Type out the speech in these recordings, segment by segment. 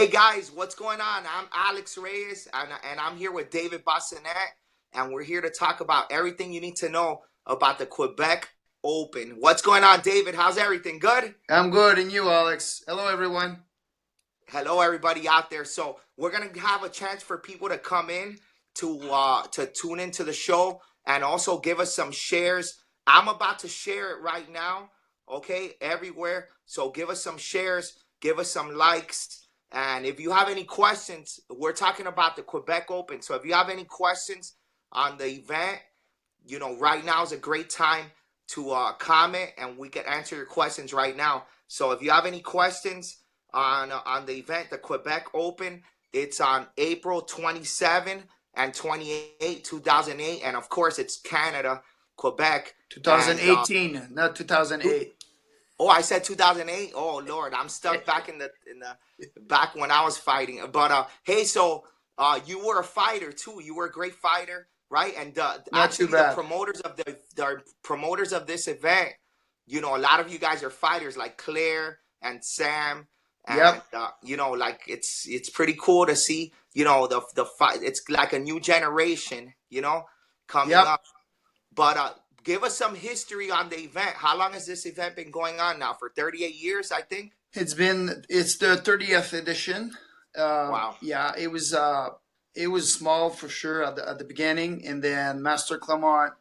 Hey guys, what's going on? I'm Alex Reyes, and I'm here with David Bossinotte, and we're here to talk about everything you need to know about the Quebec Open. What's going on, David? How's everything? Good? I'm good, and you, Alex? Hello, everyone. Hello, everybody out there. So we're gonna have a chance for people to come in to tune into the show and also give us some shares. I'm about to share it right now, okay, everywhere. So give us some shares, give us some likes, and if you have any questions, we're talking about the Quebec Open. So if you have any questions on the event, right now is a great time to comment, and we can answer your questions right now. So if you have any questions on the event, the Quebec Open, it's on April 27 and 28, 2008, and of course it's Canada, Quebec, and 2018, not 2008. oh, I said 2008. Oh Lord, I'm stuck back in the back when I was fighting. But hey, so you were a fighter too. You were a great fighter, right? And Not too actually, the bad. promoters of this event, a lot of you guys are fighters, like Claire and Sam, and Yep, like it's pretty cool to see. The fight. It's like a new generation, coming yep. up. But give us some history on the event. How long has this event been going on now? For 38 years, I think. It's the 30th edition. Wow. Yeah, it was small for sure at the beginning, and then Master Clement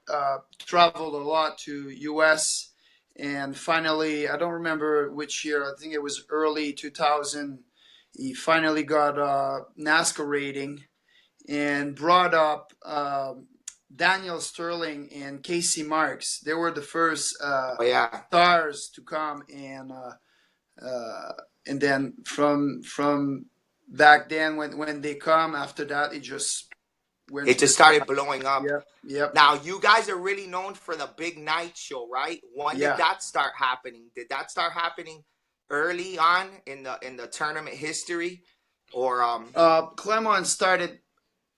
traveled a lot to U.S. and finally, I don't remember which year. I think it was early 2000. He finally got a NASCAR rating and brought up Daniel Sterling and Casey Marks. They were the first Oh yeah. stars to come, and then from back then when they come after that, it just went It to the just sky. started blowing up. Yep, yep, Now you guys are really known for the big night show, right? When did yeah. that start happening? Did that start happening early on in the tournament history, or Clement started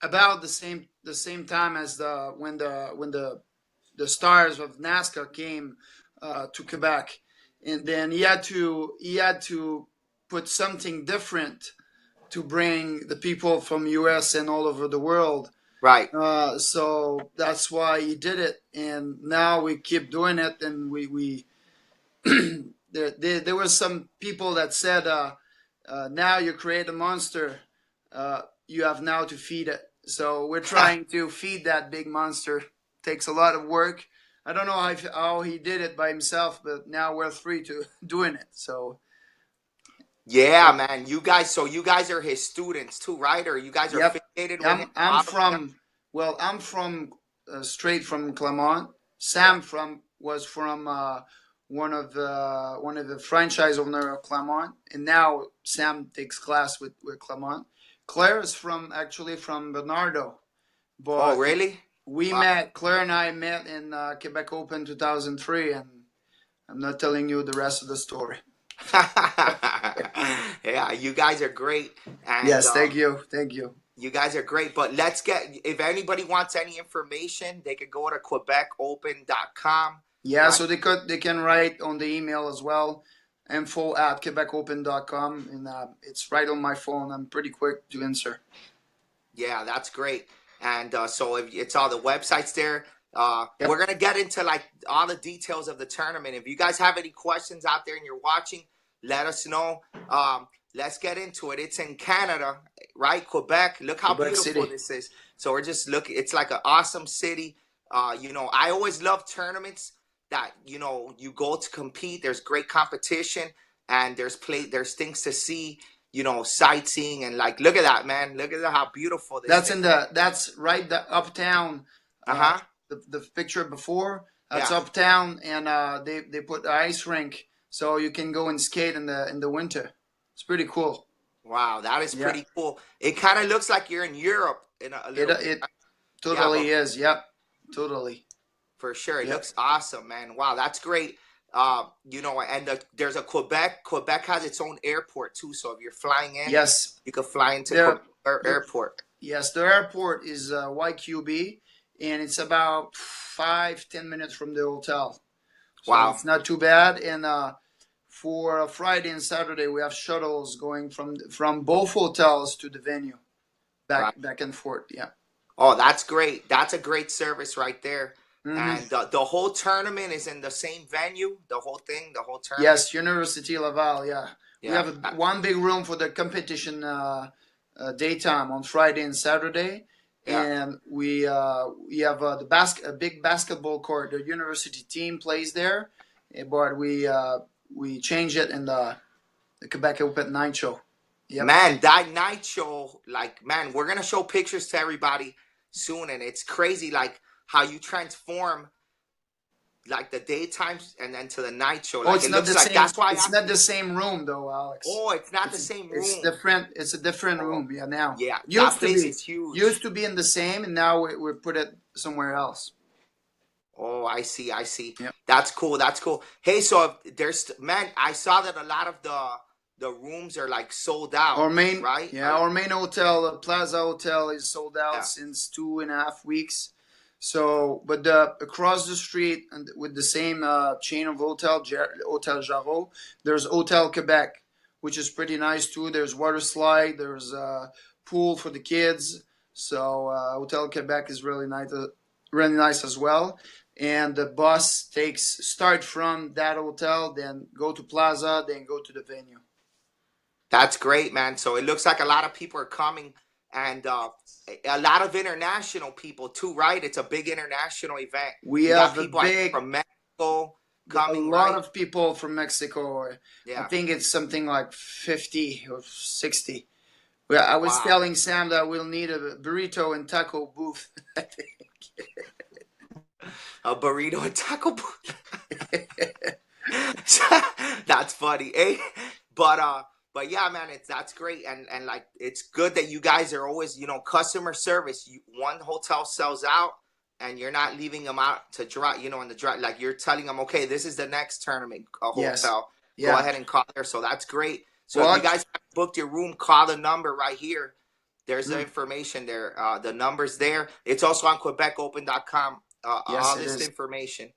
about the same time as the stars of NASCAR came to Quebec, and then he had to put something different to bring the people from US and all over the world. right? So that's why he did it, and now we keep doing it. And we there were some people that said, now you create a monster, you have now to feed it. So we're trying to feed that big monster. Takes a lot of work. I don't know how he did it by himself, but now we're three to doing it. So Yeah, man. You guys are his students too, right? Or you guys are yep, affiliated with him, I'm following him? from I'm from straight from Clermont. Sam from was from one of the franchise owner of Clermont, and now Sam takes class with Clermont. Claire is actually from Bernardo, Oh, but really? we Wow. met. Claire and I met in Quebec Open 2003, and I'm not telling you the rest of the story. Yeah, you guys are great, and Yes, thank you, thank you. you guys are great. But let's get, if anybody wants any information, they could go to quebecopen.com, Yeah, right? so they can write on the email as well, info@quebecopen.com, and it's right on my phone. I'm pretty quick to answer. Yeah, that's great. And so if it's all the websites there, we're Yep. gonna get into like all the details of the tournament. If you guys have any questions out there and you're watching, let us know. Let's get into it. It's in Canada, right? Quebec. Look how Quebec beautiful City. this is. So we're just looking. It's like an awesome city. I always love tournaments that you go to compete. There's great competition, and there's things to see. Sightseeing, and like, look at that, man. Look at how beautiful this That's thing. that's right, the uptown. Uh Uh, huh. the picture before, that's Yeah. uptown, and they put the ice rink so you can go and skate in the winter. It's pretty cool. Wow, that is Yeah, pretty cool. It kind of looks like you're in Europe in a it little bit. it Yeah, but totally is. Yep, totally. for sure, it Yep. looks awesome, man. Wow, that's great. And there's a Quebec. Quebec has its own airport too. So if you're flying in, Yes, you could fly into there. Quebec The Airport. Yes, the airport is YQB, and it's about 5-10 minutes from the hotel, so Wow. it's not too bad. And for Friday and Saturday, we have shuttles going from both hotels to the venue, Right. back and forth. Yeah. Oh, that's great. That's a great service right there. Hmm. And the whole tournament is in the same venue. The whole thing, the whole tournament. Yes, University Laval. Yeah, we Yeah. have one big room for the competition daytime on Friday and Saturday, Yeah. and we have a big basketball court. The university team plays there, but we change it in the Quebec Open night show. Yep. Man, that night show, like, man, we're gonna show pictures to everybody soon, and it's crazy, like how you transform like the daytime and then to the night show. Oh, Like it's it not looks the like same. that's why I It's asked not you. the same room though, Alex. Oh, it's not the It's same it's room. different. It's a different Oh, room. Yeah, now yeah, that used to place be is huge. used to be in the same, and now we put it somewhere else. Oh, I see, I see. Yeah. That's cool. That's cool. Hey, so if there's man, I saw that a lot of the rooms are like sold out, right? Our main hotel, Plaza Hotel, is sold out Yeah, since 2.5 weeks. So, but across the street and with the same chain of Hotel Jarreau, there's Hotel Quebec, which is pretty nice too. There's water slide, there's a pool for the kids. So, Hotel Quebec is really nice as well. And the bus takes start from that hotel, then go to Plaza, then go to the venue. that's great, man. So it looks like a lot of people are coming, and a lot of international people too, right? It's a big international event. We You got have people I think, from Mexico a coming, lot right? of people from Mexico. I Yeah. think it's something like 50 or 60. Well, I was Wow. telling Sam that we'll need a burrito and taco booth. A burrito and taco booth. That's funny, eh? But but yeah, man, it's that's great, and like it's good that you guys are always, customer service. One hotel sells out, and you're not leaving them out to dry, in the dry. Like you're telling them, okay, this is the next tournament Yes. hotel. Go Yeah. ahead and call there. So that's great. So if you Well, guys have booked your room, call the number right here. There's the mm, information there. The number's there. It's also on QuebecOpen.com. yes, All it this is. information.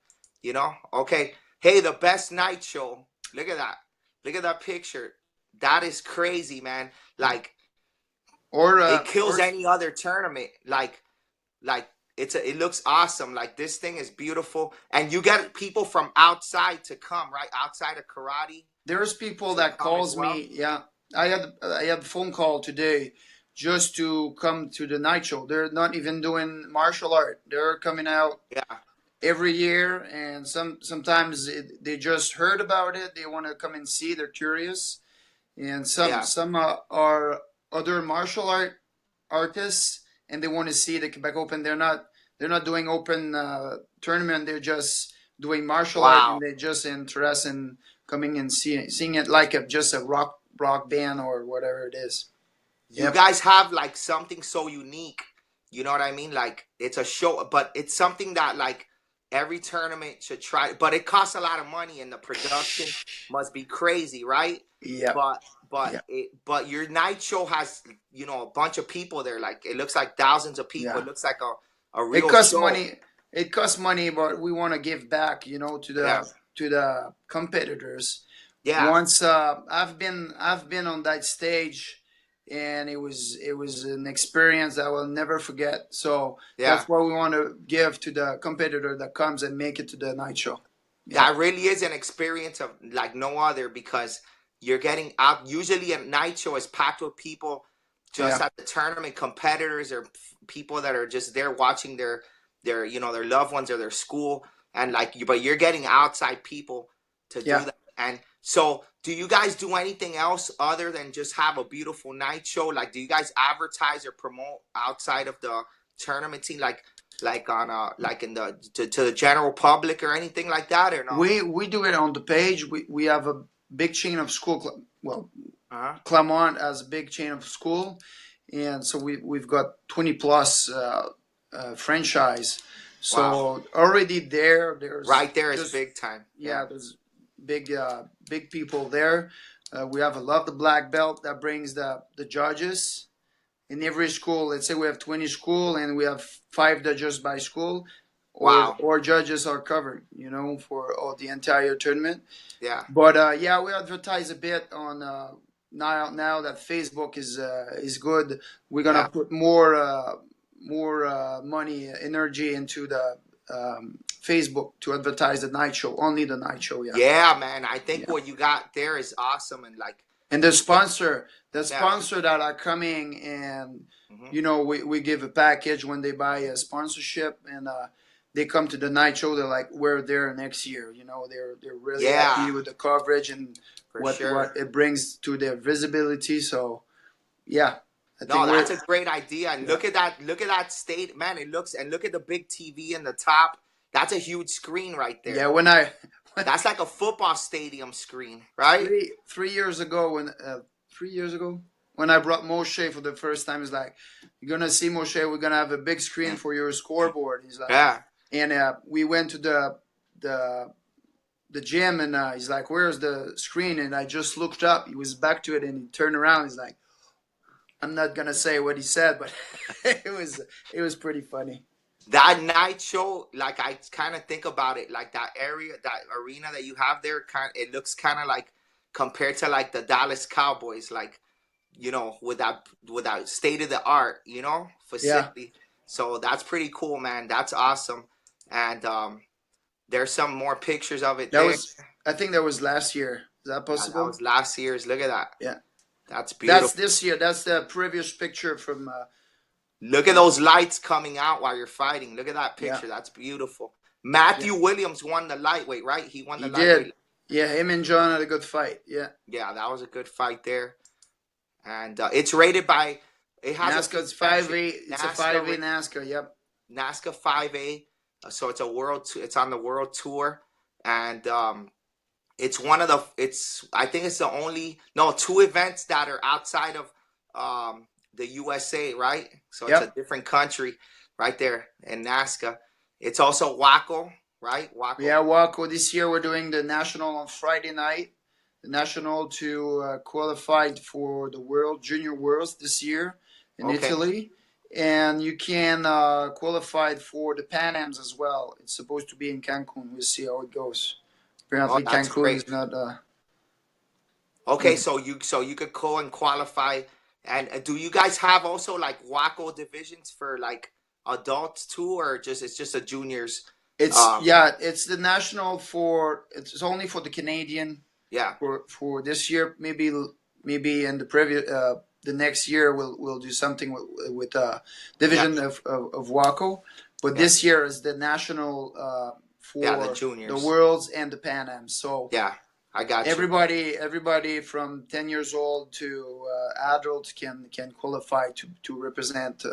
Okay. Hey, the best night show. Look at that. Look at that picture. That is crazy, man. Like it kills Or any other tournament. Like it looks awesome. Like this thing is beautiful, and you get people from outside to come, right? Outside of karate there's people to that come as calls well. me. Yeah, I had a phone call today just to come to the night show. They're not even doing martial art. They're coming out Yeah, every year, and sometimes they just heard about it. They want to come and see. They're curious, and some yeah. some are other martial artists, and they want to see the Quebec Open. They're not doing open tournament. They're just doing martial art, and Wow. they're just interested in coming and seeing it like just a rock band or whatever it is. You Yep. guys have like something so unique. You know what I mean? Like it's a show, but it's something that like every tournament should try. But it costs a lot of money, and the production must be crazy, right? Yep. But Yep. but your night show has a bunch of people there. Like it looks like thousands of people. Yeah. It looks like a It real costs show. money. It costs money, but we want to give back, to Yeah, the competitors. yeah, Once I've been on that stage, and it was an experience that I will never forget. So yeah. that's what we want to give to the competitor that comes and make it to the night show. Yeah. That really is an experience of like no other because you're getting out. Usually, a night show is packed with people just Yeah. at the tournament, competitors or people that are just there watching their loved ones or their school, and like but you're getting outside people to do Yeah. that. And so, do you guys do anything else other than just have a beautiful night show? Like, do you guys advertise or promote outside of the tournament scene, like on like in the to the general public or anything like that, or no? We do it on the page. We have a big chain of school. Well, Uh-huh. Claremont has a big chain of school, and so we've got 20 plus franchise. Wow. So already there's Right there is just big time. Yeah. yeah, there's big people there. We have a Love the Black Belt that brings the judges in every school. Let's say we have 20 school and we have 5 judges by school. Wow. or judges are covered, you know, for all the entire tournament. Yeah. But yeah, we advertise a bit on now that Facebook is good. We're gonna Yeah. put more money, energy into the Facebook to advertise the night show, only the night show. Yeah, Yeah, man. I think yeah. what you got there is awesome, and like And people. the Yeah. sponsor that are coming, and Hmm. you know, we give a package when they buy a sponsorship, and they come to the night show. They're like, we're there next year. You know, they're really Yeah, happy with the coverage and for what sure. it brings to their visibility. So yeah, I think No, we're that's a great idea. And yeah. look at that. Look at that state, man. It looks and look at the big TV in the top. That's a huge screen right Yeah, there. when I That's like a football stadium screen, right? 3 years ago, when 3 years ago when I brought Moshe for the first time, he's like, "You're gonna see Moshe. We're gonna have a big screen for your scoreboard." He's like, Yeah. and we went to the the gym, and he's like, "Where's the screen?" And I just looked up. He was back to it, and he turned around. He's like, "I'm not gonna say what he said, but it was pretty funny." That night show, like I kind of think about it, like that area, that arena that you have there, it looks kind of like compared to like the Dallas Cowboys, like with that state of the art, Yeah, facility. So that's pretty cool, man. That's awesome. And there's some more pictures of it that there. was. I think that was last year. Is that Yeah, that possible? was last year's. Look at that. Yeah, That's that's beautiful. this year. That's the previous picture from. Look at those lights coming out while you're fighting. Look at that Yeah, picture. That's beautiful. yeah. Matthew Williams won the lightweight, right? He won the He lightweight. did. Yeah, him and John had a good fight. Yeah. Yeah, that was a good fight there. And it's rated by. It has a few NASCAR's five countries. A. It's a NASCAR, 5A NASCAR. Yep. NASCAR 5A. So it's a it's on the world tour, and it's one of the. It's I think it's the only two events that are outside of the USA, right? So it's a Yep. different country, right there in NASCAR. It's also Waco, right? Waco. Yeah, Waco. This year we're doing the national on Friday night. The national to qualify for the World Junior Worlds this year in Okay. Italy, and you can qualify for the Pan Ams as well. It's supposed to be in Cancun. We'll see how it goes. Oh, Apparently, that's Cancun great. is not. Okay, so you could go and qualify. And do you guys have also like Waco divisions for like adults too, or it's just a juniors? It's Um, yeah. It's the national for. It's only for the Canadian yeah, for this year. Maybe in the previous the next year we'll do something with yeah, division of Waco, but yeah, this year is the national yeah. The for the juniors. Worlds and the Pan Am. So Yeah, I got you. everybody from 10 years old to adult can qualify to represent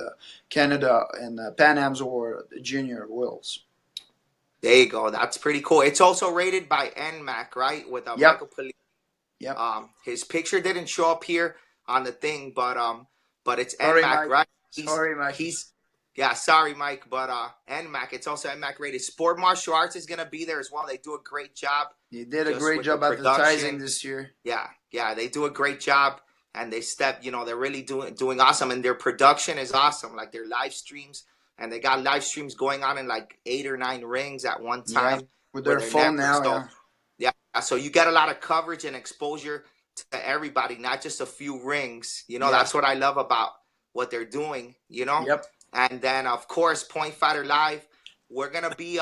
Canada in Pan Ams or the Junior Worlds. There you go. That's pretty cool. It's also rated by NMAC, right? With Yep, Michael Pali. yep. His picture didn't show up here on the thing, but it's Sorry, NMAC, Mike. right? He's Sorry, Mike. he's yeah. Sorry, Mike, but NMAC. It's also NMAC rated. Sport Martial Arts is gonna be there as well. They do a great job You did a just great with the job advertising production. this year. Yeah, yeah, they do a great job, and they're really doing awesome, and their production is awesome. Like their live streams, and they got live streams going on in like 8 or 9 rings at one Yeah, time with with their their phone network. now. So Yeah. yeah, so you get a lot of coverage and exposure to everybody, not just a few rings. Yeah. That's what I love about what they're doing. Yep. And then of course, Point Fighter Live, we're gonna be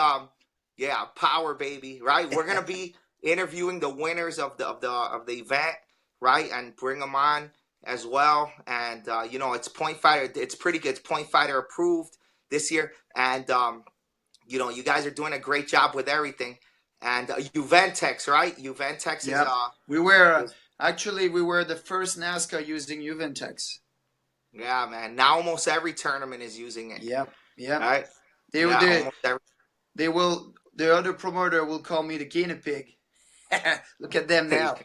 yeah, power baby, right? We're gonna be interviewing the winners of the event, right, and bring them on as well. And it's Point Fighter. It's pretty good. It's Point Fighter approved this year, and you guys are doing a great job with everything. And Juventex, right? Juventex is Yep. We were is actually we were the first NASCAR using Juventex. yeah, man. Now almost every tournament is using it, Yep. Yep. right? They Yeah, they almost every. they will. The other promoter will call me the guinea pig. Look at them now.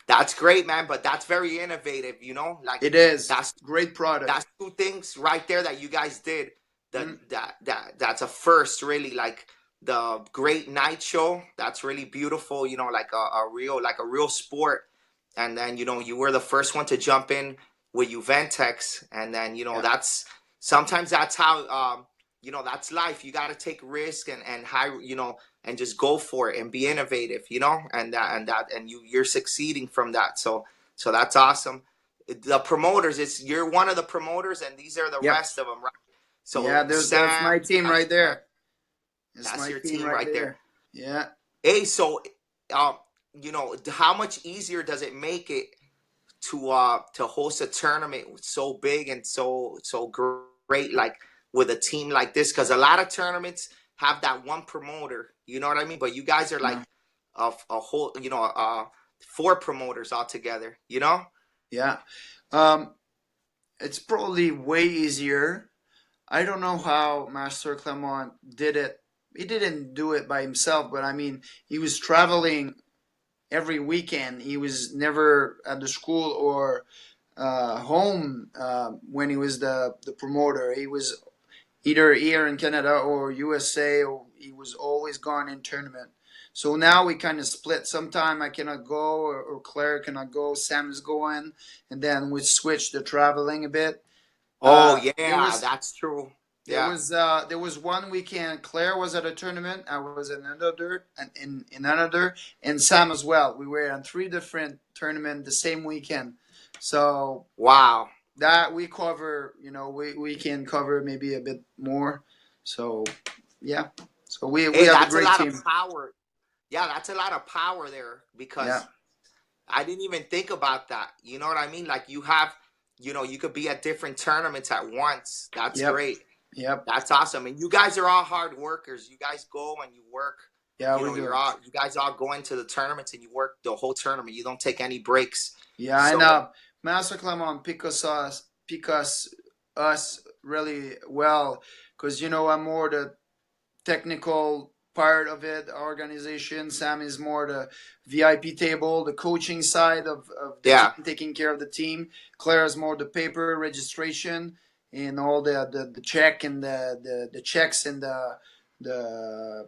That's great, man. But that's very innovative. Like It is that's great product. that's two things right there that you guys did. That Mm, that's a first, really. Like the great night show. That's really beautiful. Like a real sport. And then you were the first one to jump in with Juventex, and then yeah. that's sometimes that's how that's life. You got to take risk and high, and just go for it and be innovative, and you're succeeding from that. So that's awesome. The promoters, you're one of the promoters, and these are the Yep. rest of them, right? Yeah, So that's my Sam, team right there. It's that's my your team team right right there. there. Yeah. Hey, so um, how much easier does it make it to host a tournament so big and so great, like with a team like this? Because a lot of tournaments have that one promoter, you know what I mean? But you guys are like Yeah. a whole, four promoters all together, you know? Yeah. Um, it's probably way easier. I don't know how Master Clement did it. He didn't do it by himself, but I mean, he was traveling every weekend. He was never at the school or home when he was the promoter. He was either here in Canada or USA, or he was always gone in tournament. So now we kind of split. Sometime I cannot go, or Claire cannot go. Sam is going, and then we switch the traveling a bit. Oh There yeah, was that's true. Yeah. there was one weekend Claire was at a tournament. I was in another, and in another, and Sam as well. We were on three different tournaments the same weekend. So Wow. that we cover, we can cover maybe a bit more. So yeah, so we Hey, have a that's a great lot of team. power. Yeah, that's a lot of power there, Yeah, because I didn't even think about that. You know what I mean? Like you have, you could be at different tournaments at once. That's yep, great. yep, That's awesome. And you guys are all hard workers. You guys go and you work. yeah, we do. You guys all go into the tournaments and you work the whole tournament. You don't take any breaks. Yeah, and So Master Clement pick us really well, because I'm more the technical part of it, organization. Sam is more the VIP table, the coaching side of the yeah, team, taking care of the team. Claire is more the paper registration and all the check and the checks and the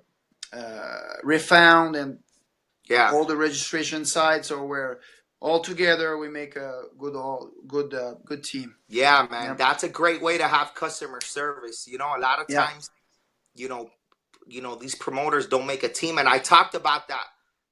refund and yeah, all the registration side. So we're all together. We make a good team. yeah, man. Yep. That's a great way to have customer service. A lot of Yeah. times, you know, these promoters don't make a team, and I talked about that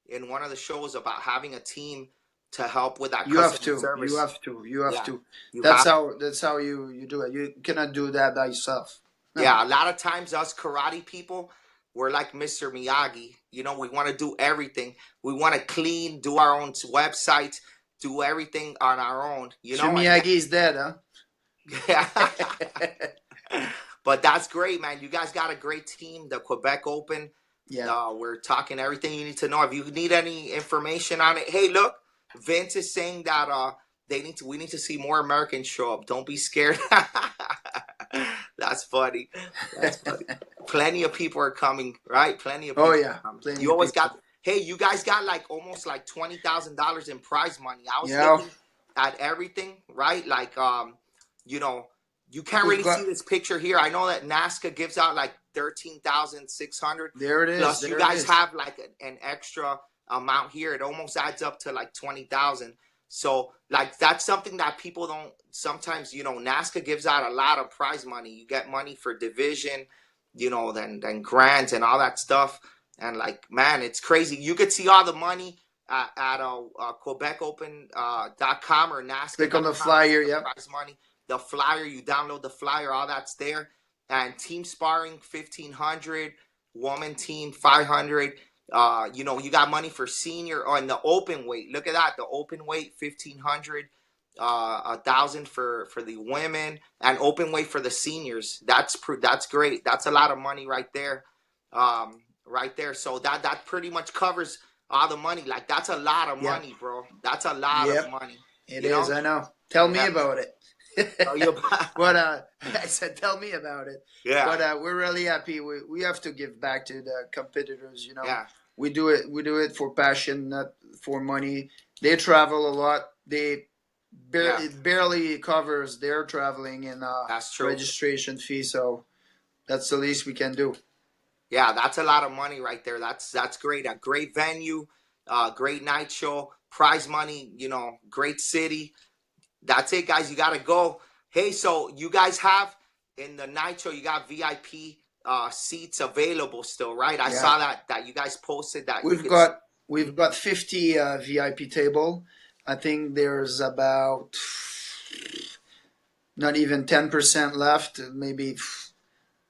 in one of the shows about having a team to help with that You have customer to. You service. have to. You have Yeah, to. you That's have. how you do it. You cannot do that by yourself. Yeah, a lot of times us karate people, we're like Mr. Miyagi. We want to do everything. We want to clean, do our own websites, do everything on our own. Sir And Miyagi is dead, huh? yeah. But that's great, man. You guys got a great team. The Quebec Open. Yeah. We're talking everything you need to know. If you need any information on it, hey, look, Vince is saying that we need to see more Americans show up. Don't be scared. That's funny. That's funny. Plenty of people are coming, right? Plenty of people Oh are yeah, coming. plenty You of always people. got. Hey, you guys got like almost like $20,000 in prize money. I was Yeah, looking at everything, right? Like you know, you can't we've really got. see this picture here. I know that NASCA gives out like 13,600. There it is. Plus, you There it guys is. have like an extra amount here. It almost adds up to like 20,000. So, like, that's something that people don't sometimes. NASCA gives out a lot of prize money. You get money for division, then grants and all that stuff. And like, man, it's crazy. You could see all the money at QuebecOpen.com or Click on the NASCA.com. See flyer. the Yep. prize money, the flyer. You download the flyer, all that's there. And team sparring 1,500, woman team 500. You got money for senior on the open weight. Look at that, the open weight 1,500, 1,000 for the women, and open weight for the seniors. That's great. That's a lot of money right there, right there. So that pretty much covers all the money. Like that's a lot of Yep. money, bro. That's a lot of Yep. money. It You is. know? I know. Tell me Yeah. about it. Tell you But I said, tell me about it. yeah. But we're really happy. We have to give back to the competitors. Yeah. We do it. We do it for passion, not for money. They travel a lot. Yeah. It barely covers their traveling and That's true. registration fee. So that's the least we can do. Yeah, that's a lot of money right there. That's great. A great venue, great night show, prize money. Great city. That's it, guys. You got to go. Hey, so you guys have in the night show, you got VIP seats available still, right? I Yeah, saw that you guys posted that you we've could. See. got we've got 50 VIP table. I think there's about not even 10% left, maybe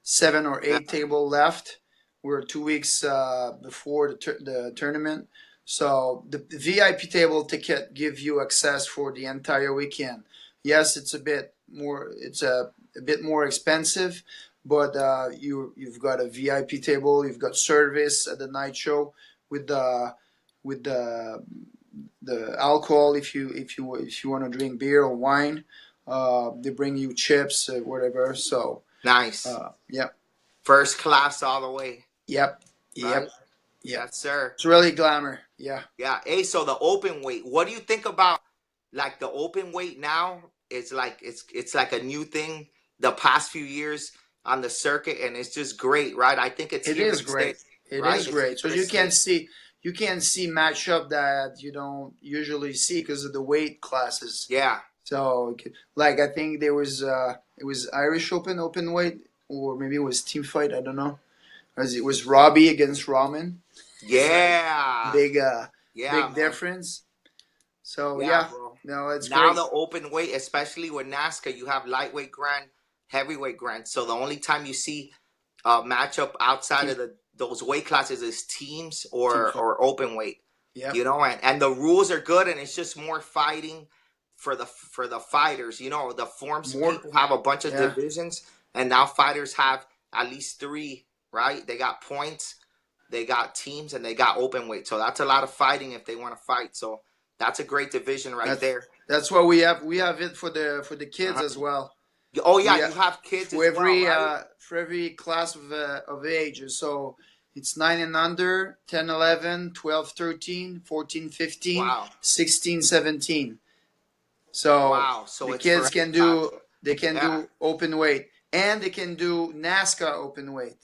7 or 8 table left. We're 2 weeks before the tournament, so the VIP table ticket give you access for the entire weekend. Yes, it's a bit more. It's a bit more expensive, but you've got a VIP table. You've got service at the night show with the alcohol if you want to drink beer or wine. They bring you chips, whatever. So Nice. yeah, First class all the way, yep, right? yep, yep. Yes, sir. It's really glamour. Yeah, Yeah. Hey, so the open weight. What do you think about like the open weight now? It's like it's like a new thing the past few years on the circuit, and it's just great, right? I think it's it here is to stay, great. It right? is It's great. here So to stay. you can see matchup that you don't usually see because of the weight classes. Yeah. So like I think there was it was Irish open weight, or maybe it was team fight. I don't know. As it was Robbie against Ramen. It's like Yeah. big Yeah, big man. difference. So Yeah, yeah, bro. no, it's Now great. the open weight, especially with NASCAR, you have lightweight grand, heavyweight grand. So the only time you see a matchup outside Team of the those weight classes is teams team or fight. open weight. Yep. You know, and the rules are good, and it's just more fighting for the fighters. You know, the forms More. people have a bunch of Yeah. divisions, and now fighters have at least three. Right? They got points, they got teams, and they got open weight. So that's a lot of fighting if they want to fight. So that's a great division right That's there. that's what we have. We have it for the kids Uh-huh. as well. Oh We yeah, you have kids as well, right? for every class of age. So it's 9 and under, 10, 11, 12, 13, 14, 15, Wow, 16, 17. So wow. So the it's for kids every can class. do they can Yeah. do open weight and they can do NASCAR open weight,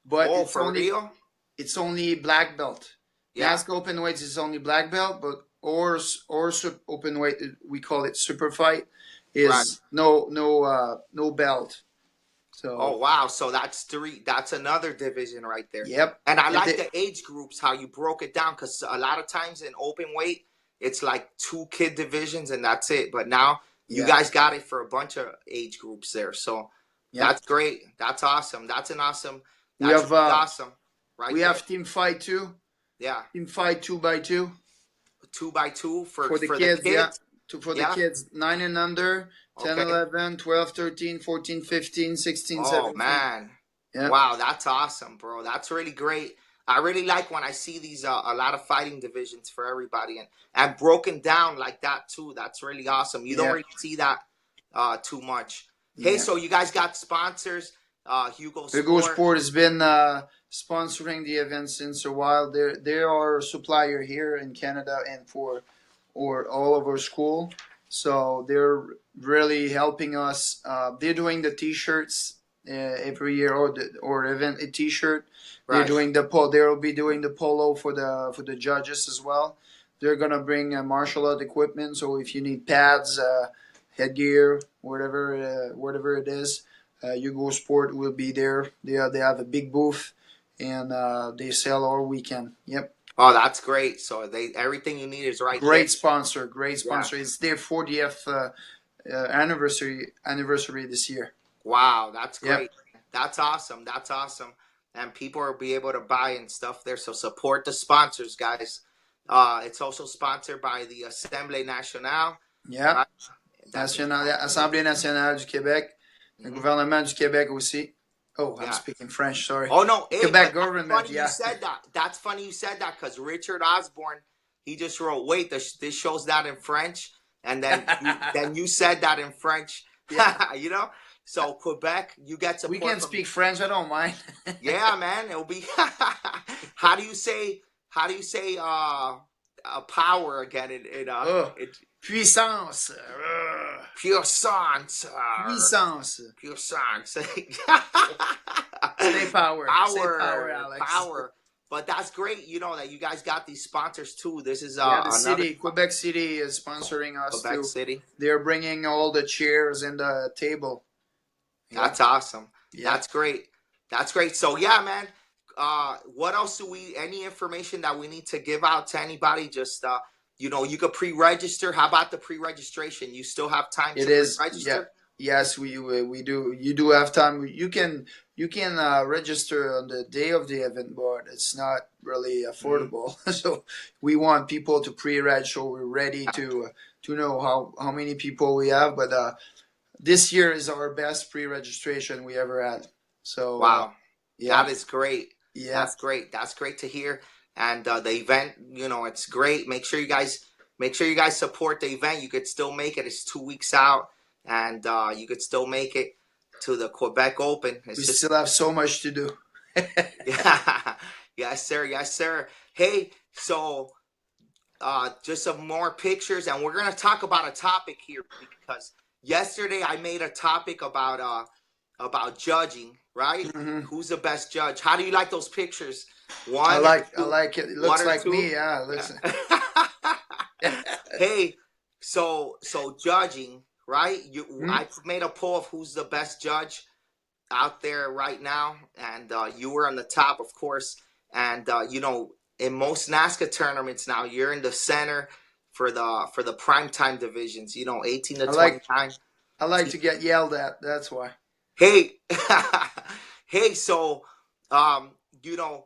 but Oh, for real? it's only black belt. Yeah. NASCAR open weights is only black belt, but open weight we call it super fight Right. is no belt. Oh So wow. So that's three. That's another division right there. yep, And I and like the age groups how you broke it down because a lot of times in open weight it's like two kid divisions and that's it. But now you yeah, guys got it for a bunch of age groups there. So yep. that's great. That's awesome. That's an awesome. We That's have really awesome right we there. have team fight too. Yeah. Team fight 2 by 2 Two by two for the for the kids. Yeah, kids. for the Yeah. kids 9 and under, 10, Okay. 11, 12, 13, 14, 15, 16, Oh 17. man. Yeah, Wow, that's awesome, bro. That's really great. I really like when I see these a lot of fighting divisions for everybody and broken down like that too. That's really awesome. You don't yeah, really see that too much. Hey, yeah. so you guys got sponsors, Hugo Hugo Sport. Sport has been sponsoring the event since a while. They are a supplier here in Canada and for or all of our school. So they're really helping us. They're doing the T-shirts every year, or event a T-shirt. They're Right. doing the polo. They'll be doing the polo for the judges as well. They're gonna bring martial art equipment. So if you need pads, headgear, whatever it is, Hugo Sport will be there. They have a big booth, and they sell all weekend. Yep. Oh, that's great. So they everything you need is right there. Great sponsor. Great Yeah. sponsor. It's their 40th anniversary this year. Wow, that's Yep. great. That's awesome. That's awesome. And people will be able to buy and stuff there. So support the sponsors, guys. It's also sponsored by the Assemblée Nationale, Yep. right? That's Assemblée nationale du Québec. Le Mhm. gouvernement du Québec aussi. Oh, I'm Yeah. speaking French. Sorry. Oh no, hey, Quebec but that's government. funny you Yeah. said that. That's funny you said that because Richard Osborne, he just wrote, "Wait, this shows that in French," and then then you said that in French. Yeah. You know, so Quebec, you get We support can from. speak French. I don't mind. Yeah, man, it'll be. How do you say? How do you say? Power again Oh, in puissance. puissance. Puissance. Puissance. Say power. Say Power, power, Alex. power. But that's great, you know, that you guys got these sponsors too. This is Yeah, the another city, Quebec City, is sponsoring us Quebec too. City. They're bringing all the chairs and the table. Yeah, That's awesome. yeah. That's great. That's great. So yeah, man. What else do we? Any information that we need to give out to anybody? Just you could pre-register. How about the pre-registration? You still have time It to is. Yeah. pre-register? Yes, we do. You do have time. You can register on the day of the event, but it's not really Mm-hmm. affordable. So we want people to pre-reg, so we're ready to know how many people we have. But this year is our best pre-registration we ever had. So Wow, yeah, that is great. yeah. That's great. That's great to hear. And the event, it's great. Make sure you guys support the event. You could still make it. It's 2 weeks out, and you could still make it to the Quebec Open. We It's just still have so much to do. yeah, yes, sir, yes, sir. Hey, so just some more pictures, and we're gonna talk about a topic here because yesterday I made a topic about judging, right? Hmm. Who's the best judge? How do you like those pictures? I One or like I two? like it. It One looks or like two? me. Yeah, it looks. Yeah. Hey, so judging, right? I made a poll of who's the best judge out there right now, and you were on the top, of course. And in most NASCAR tournaments now, you're in the center for the prime time divisions. 18 to I like 29. I like to get yelled at. That's why. Hey, hey. So, um, you know,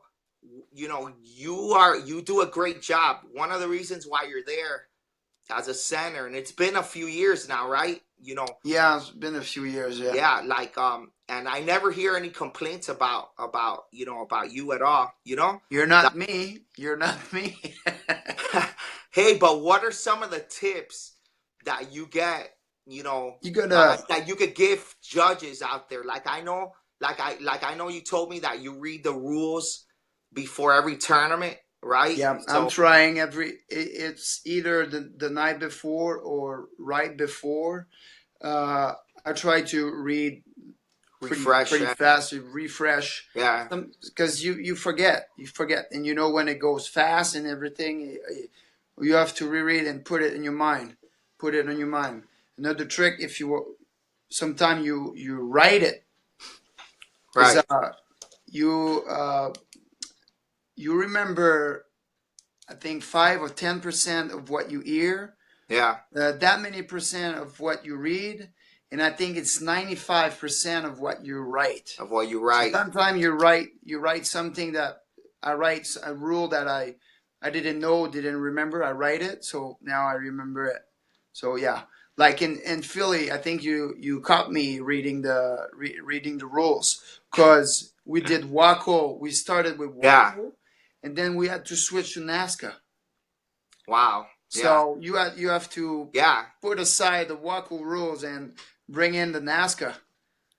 you do a great job. One of the reasons why you're there as a center, and it's been a few years now, right? Yeah, it's been a few years. Yeah, Yeah, like and I never hear any complaints about you at all. you're That, not me. You're not me. hey, but what are some of the tips that you get? You gotta. That you could give judges out there. Like I know you told me that you read the rules before every tournament, right? Yeah, I'm So trying It's either the night before or right before. I try to read refresh. pretty fast to refresh, Yeah, because you forget, and when it goes fast and everything, you have to reread and put it on your mind. Another trick, if you sometime you write it, because right. you you remember, I think 5 or 10% of what you hear, Yeah, that many percent of what you read, and I think it's 95% of what you write. of what you So write. sometimes you write something that I write a rule that I didn't know, didn't remember. I write it, so now I remember it. So yeah, like in Philly, I think you caught me reading the rules, because we did Waco. We started with Yeah. Waco, and then we had to switch to NASCAR. Wow. Yeah. So you have to Yeah. put aside the Waco rules and bring in the NASCAR.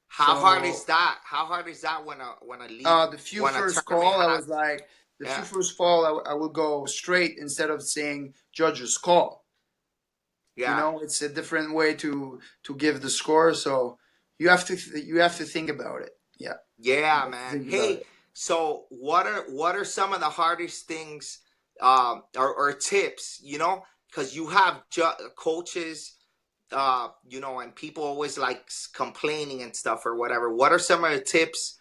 How hard is So that? How hard is that the few when a first tournament call, I has? was like, the few Yeah. first call, I will go straight instead of saying judge's call. Yeah. It's a different way to give the score. So you have to think about it. Yeah, you Yeah, have to man. think about Hey, it. so what are some of the hardest things or tips, because you have coaches and people always like complaining and stuff or whatever. What are some of the tips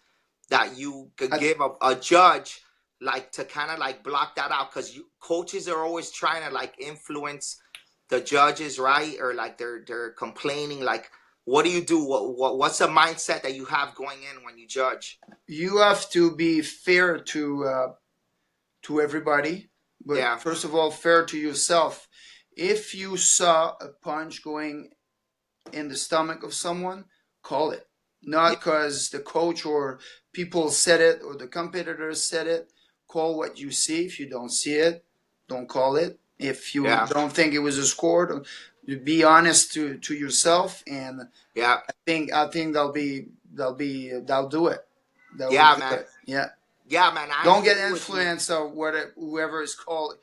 that you could I, give a judge, like, to kind of like block that out? Because coaches are always trying to like influence the judges, right? Or like they're complaining. Like, what do you do? What's the mindset that you have going in when you judge? you have to be fair to everybody, but Yeah, first of all, fair to yourself. If you saw a punch going in the stomach of someone, call it. yeah, Not because the coach or people said it or the competitors said it. Call what you see. If you don't see it, don't call it. If you yeah, don't think it was a score, be honest to yourself, and yeah, I think they'll do it. They will yeah, do man. it. Yeah. Yeah, man. I Don't get agree with you. influenced of whoever is called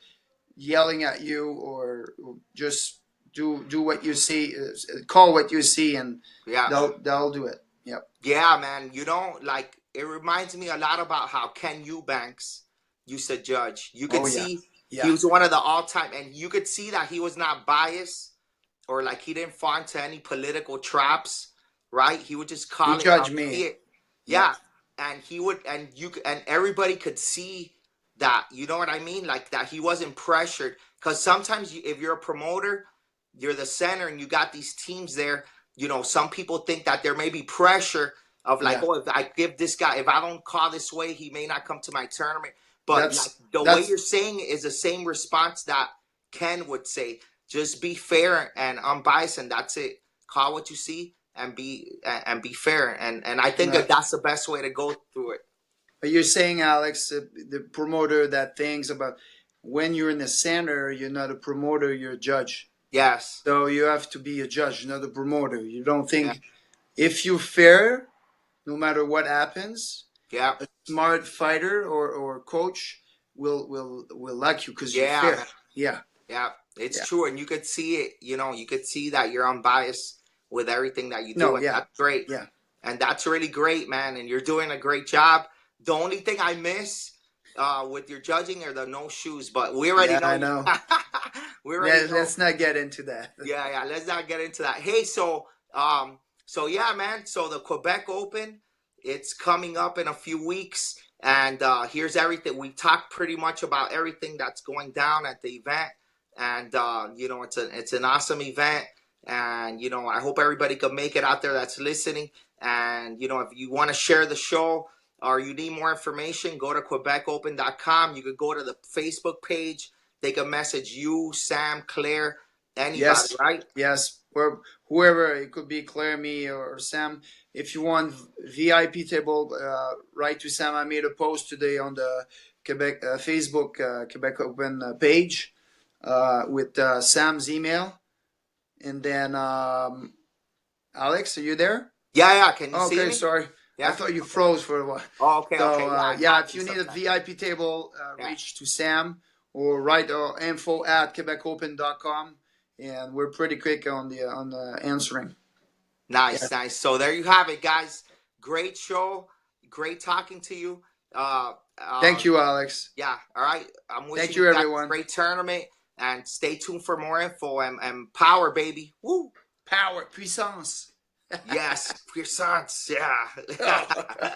yelling at you, or just do what you see. Call what you see, and Yeah. they'll do it. Yep. Yeah, man. Like, it reminds me a lot about how Ken Eubanks used to judge. You could Oh yeah. see he Yeah. was one of the all-time, and you could see that he was not biased, or like he didn't fall into any political traps, right? He would just He call it how judged he see me. it. Yeah. Yeah, and he would, and everybody could see that. You know what I mean? Like that he wasn't pressured. Because sometimes if you're a promoter, you're the center, and you got these teams there. You know, some people think that there may be pressure of like, Yeah. oh, if I give this guy, if I don't call this way, he may not come to my tournament. But like That's the way that's you're saying it is the same response that Ken would say. Just be fair and unbiased, and that's it. Call what you see and be fair. And I think that right. that's the best way to go through it. But you're saying, Alex, the promoter that thinks about when you're in the center, you're not a promoter, you're a judge. Yes. So you have to be a judge, not a promoter. You don't Yeah. think if you're fair, no matter what happens, Yeah. a smart fighter or coach will like you because you're Yeah, fair. man. Yeah, Yeah. It's yeah. true. And you could see it, you know, you could see that you're unbiased with everything that you do. No, And yeah, that's great. yeah. And that's really great, man. And you're doing a great job. The only thing I miss with your judging are the no shoes, but we already Yeah, know I you. know. We already know. Let's not get into that. Yeah, yeah. Let's not get into that. Hey, so yeah, man. So the Quebec Open, it's coming up in a few weeks, and here's everything. We talked pretty much about everything that's going down at the event, and you know, it's an awesome event, and you know, I hope everybody can make it out there that's listening, and you know, if you want to share the show or you need more information, go to QuebecOpen.com. You could go to the Facebook page. They can message you, Sam, Claire, anybody, Yes, right? yes. Or whoever, it could be Claire, me, or Sam. If you want VIP table, write to Sam. I made a post today on the Quebec Facebook Quebec Open page with Sam's email. And then, Alex, are you there? Yeah, yeah. Can you see Okay, me? sorry. I Yeah. thought you Okay. froze for a while. Oh, okay. So Okay. Yeah, it yeah, if you happens need a sometimes. VIP table, Yeah. reach to Sam or write info at quebecopen.com, and we're pretty quick on the answering. Yeah. Nice, nice. So there you have it, guys. Great show. Great talking to you. Uh, uh, Thank you, Alex. yeah. All right. I'm Thank wishing you, you guys a everyone. great tournament, and stay tuned for more info and power, baby. Woo. Power, puissance. Yes. Puissance. Yeah.